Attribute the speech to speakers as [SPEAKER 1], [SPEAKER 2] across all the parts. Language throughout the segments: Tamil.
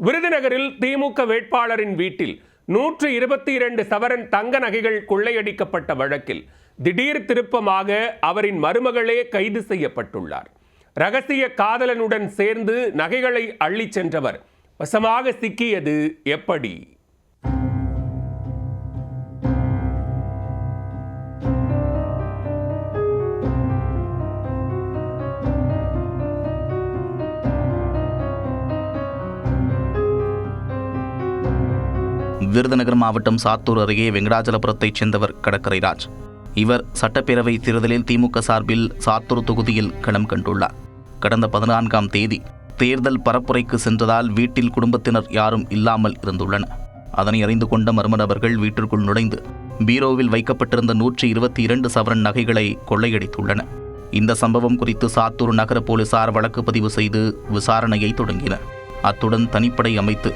[SPEAKER 1] விருதுநகரில் திமுக வேட்பாளரின் வீட்டில் 122 சவரன் தங்க நகைகள் கொள்ளையடிக்கப்பட்ட வழக்கில் திடீர் திருப்பமாக அவரின் மருமகளே கைது செய்யப்பட்டுள்ளார். ரகசிய காதலனுடன் சேர்ந்து நகைகளை அள்ளிச் சென்றவர் வசமாக சிக்கியது எப்படி?
[SPEAKER 2] விருதுநகர் மாவட்டம் சாத்தூர் அருகே வெங்கடாச்சலபுரத்தைச் சேர்ந்தவர் கடற்கரை ராஜ். இவர் சட்டப்பேரவை தேர்தலில் திமுக சார்பில் சாத்தூர் தொகுதியில் களம் கண்டுள்ளார். கடந்த 14ஆம் தேதி தேர்தல் பரப்புரைக்கு சென்றதால் வீட்டில் குடும்பத்தினர் யாரும் இல்லாமல் இருந்துள்ளனர். அதனை அறிந்து கொண்ட மர்ம நபர்கள் வீட்டிற்குள் நுழைந்து பீரோவில் வைக்கப்பட்டிருந்த 122 சவரன் நகைகளை கொள்ளையடித்துள்ளனர். இந்த சம்பவம் குறித்து சாத்தூர் நகர போலீசார் வழக்கு பதிவு செய்து விசாரணையை தொடங்கினர். அத்துடன் தனிப்படை அமைத்து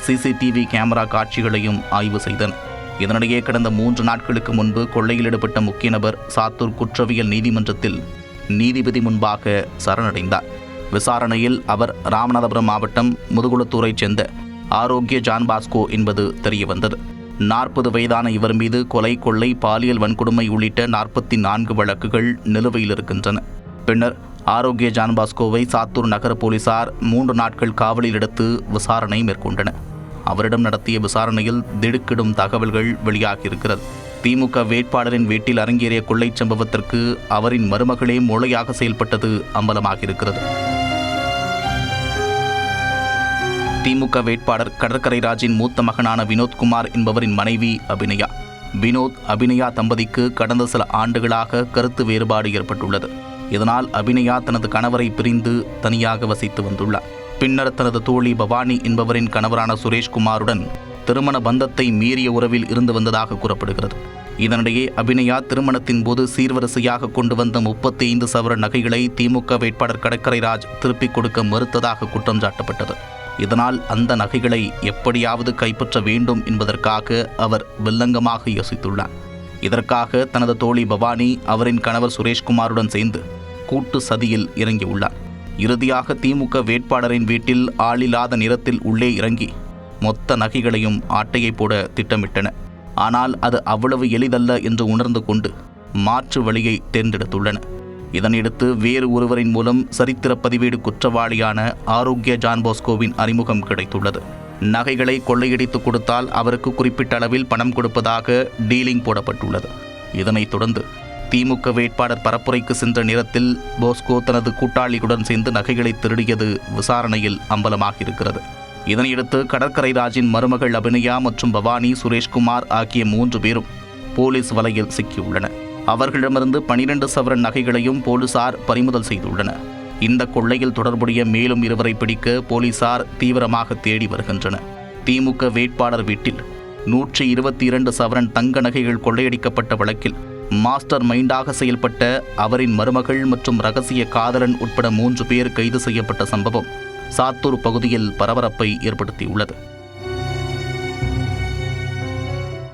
[SPEAKER 2] சிசிடிவி கேமரா காட்சிகளையும் ஆய்வு செய்தனர். இதனிடையே கடந்த 3 நாட்களுக்கு முன்பு கொள்ளையில் ஈடுபட்ட முக்கிய நபர் சாத்தூர் குற்றவியல் நீதிமன்றத்தில் நீதிபதி முன்பாக சரணடைந்தார். விசாரணையில் அவர் ராமநாதபுரம் மாவட்டம் முதுகுளத்தூரைச் சேர்ந்த ஆரோக்கிய ஜான் பாஸ்கோ என்பது தெரியவந்தது. 40 வயதான இவர் மீது கொலை, கொள்ளை, பாலியல் வன்கொடுமை உள்ளிட்ட 44 வழக்குகள் நிலுவையில் இருக்கின்றன. பின்னர் ஆரோக்கிய ஜான் பாஸ்கோவை சாத்தூர் நகர போலீசார் 3 நாட்கள் காவலில் எடுத்து விசாரணை மேற்கொண்டனர். அவரிடம் நடத்திய விசாரணையில் திடுக்கிடும் தகவல்கள் வெளியாகியிருக்கிறது. திமுக வேட்பாளரின் வீட்டில் அரங்கேறிய கொள்ளை சம்பவத்திற்கு அவரின் மருமகளே மூளையாக செயல்பட்டது அம்பலமாகியிருக்கிறது. திமுக வேட்பாளர் கடற்கரை ராஜின் மூத்த மகனான வினோத்குமார் என்பவரின் மனைவி அபிநயா. வினோத், அபிநயா தம்பதிக்கு கடந்த சில ஆண்டுகளாக கருத்து வேறுபாடு ஏற்பட்டுள்ளது. இதனால் அபிநயா தனது கணவரை பிரிந்து தனியாக வசித்து வந்துள்ளார். பின்னர் தனது தோழி பவானி என்பவரின் கணவரான சுரேஷ்குமாருடன் திருமண பந்தத்தை மீறிய உறவில் இருந்து வந்ததாக கூறப்படுகிறது. இதனிடையே அபிநயா திருமணத்தின் போது சீர்வரிசையாக கொண்டு வந்த 35 சவர நகைகளை திமுக வேட்பாளர் கடற்கரை ராஜ் திருப்பிக் கொடுக்க மறுத்ததாக குற்றம் சாட்டப்பட்டது. இதனால் அந்த நகைகளை எப்படியாவது கைப்பற்ற வேண்டும் என்பதற்காக அவர் வில்லங்கமாக யோசித்துள்ளார். இதற்காக தனது தோழி பவானி அவரின் கணவர் சுரேஷ்குமாருடன் சேர்ந்து கூட்டு சதியில் இறங்கியுள்ளார். இறுதியாக திமுக வேட்பாளரின் வீட்டில் ஆளில்லாத நேரத்தில் உள்ளே இறங்கி மொத்த நகைகளையும் ஆட்டையை போட திட்டமிட்டனர். ஆனால் அது அவ்வளவு எளிதல்ல என்று உணர்ந்து கொண்டு மாற்று வழியை தேர்ந்தெடுத்துள்ளனர். இதனையடுத்து வேறு ஒருவரின் மூலம் சரித்திர பதிவேடு குற்றவாளியான ஆரோக்கிய ஜான் பாஸ்கோவின் அறிமுகம் கிடைத்துள்ளது. நகைகளை கொள்ளையடித்து கொடுத்தால் அவருக்கு குறிப்பிட்ட அளவில் பணம் கொடுப்பதாக டீலிங் போடப்பட்டுள்ளது. இதனைத் தொடர்ந்து திமுக வேட்பாளர் பரப்புரைக்கு சென்ற நேரத்தில் போஸ்கோ தனது கூட்டாளிகளுடன் சேர்ந்து நகைகளை திருடியது விசாரணையில் அம்பலமாகியிருக்கிறது. இதனையடுத்து கடற்கரை ராஜின் மருமகள் அபிநயா மற்றும் பவானி, சுரேஷ்குமார் ஆகிய 3 பேரும் போலீஸ் வலையில் சிக்கியுள்ளனர். அவர்களிடமிருந்து 12 சவரன் நகைகளையும் போலீசார் பறிமுதல் செய்துள்ளனர். இந்த கொள்ளையில் தொடர்புடைய மேலும் 2 பிடிக்க போலீசார் தீவிரமாக தேடி வருகின்றனர். திமுக வேட்பாளர் வீட்டில் 122 சவரன் தங்க நகைகள் கொள்ளையடிக்கப்பட்ட வழக்கில் மாஸ்டர் மைண்டாக செயல்பட்ட அவரின் மருமகள் மற்றும் ரகசிய காதலன் உட்பட 3 பேர் கைது செய்யப்பட்ட சம்பவம் சாத்தூர் பகுதியில் பரபரப்பை ஏற்படுத்தியுள்ளது.